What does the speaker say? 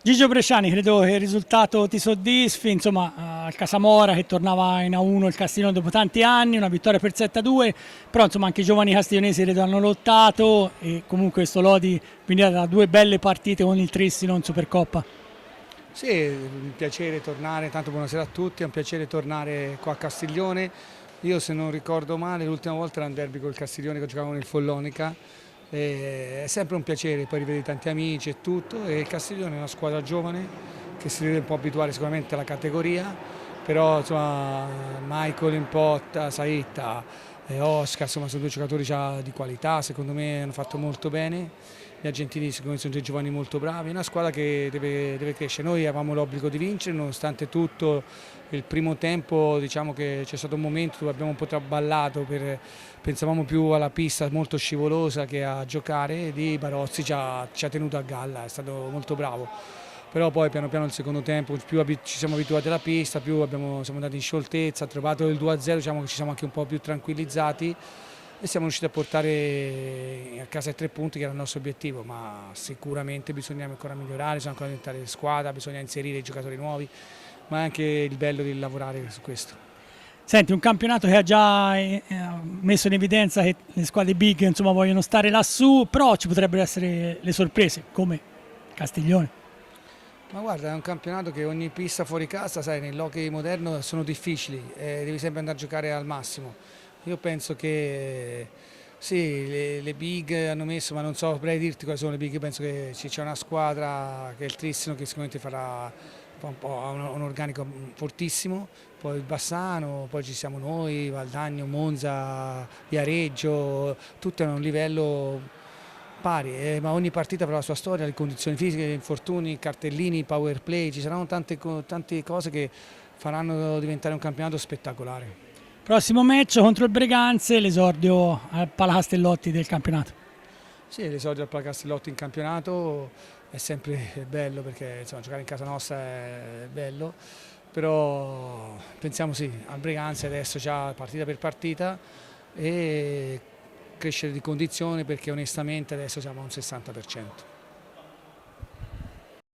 Gigio Bresciani, credo che il risultato ti soddisfi, insomma, al Casamora che tornava in A1 il Castiglione dopo tanti anni, una vittoria per 7-2, però insomma anche i giovani castiglionesi credo hanno lottato e comunque questo Lodi veniva da due belle partite con il Trissino in Supercoppa. Sì, è un piacere tornare, tanto buonasera a tutti, è un piacere tornare qua a Castiglione. Io se non ricordo male l'ultima volta era un derby col Castiglione che giocavamo nel Follonica. È sempre un piacere poi rivedere tanti amici e tutto, e il Castiglione è una squadra giovane che si deve un po' abituare sicuramente alla categoria, però insomma Michael in porta, Saitta e Oscar insomma, sono due giocatori già di qualità, secondo me hanno fatto molto bene. Gli argentini secondo me sono dei giovani molto bravi, è una squadra che deve crescere. Noi avevamo l'obbligo di vincere, nonostante tutto il primo tempo diciamo che c'è stato un momento dove abbiamo un po' traballato, pensavamo più alla pista molto scivolosa che a giocare, e lì Barozzi ci ha tenuto a galla, è stato molto bravo. Però poi piano piano il secondo tempo più ci siamo abituati alla pista, più siamo andati in scioltezza, ha trovato il 2-0, diciamo che ci siamo anche un po' più tranquillizzati e siamo riusciti a portare a casa i 3 punti che era il nostro obiettivo, ma sicuramente bisogna ancora migliorare, bisogna ancora diventare squadra, bisogna inserire i giocatori nuovi, ma è anche il bello di lavorare su questo. Senti, un campionato che ha già messo in evidenza che le squadre big insomma, vogliono stare lassù, però ci potrebbero essere le sorprese come Castiglione. Ma guarda, è un campionato che ogni pista fuori casa, sai, nell'hockey moderno sono difficili, devi sempre andare a giocare al massimo. Io penso che sì, le big hanno messo, ma non so, vorrei dirti quali sono le big, io penso che c'è una squadra che è il Trissino che sicuramente ha un organico fortissimo, poi il Bassano, poi ci siamo noi, Valdagno, Monza, Viareggio, tutti hanno un livello pari, ma ogni partita avrà la sua storia, le condizioni fisiche, gli infortuni, cartellini, power play, ci saranno tante cose che faranno diventare un campionato spettacolare. Prossimo match contro il Breganze, l'esordio al Palacastellotti del campionato. Sì, l'esordio al Palacastellotti in campionato è sempre bello perché insomma, giocare in casa nostra è bello, però pensiamo sì, al Breganze adesso già partita per partita e crescere di condizione perché onestamente adesso siamo a un 60%.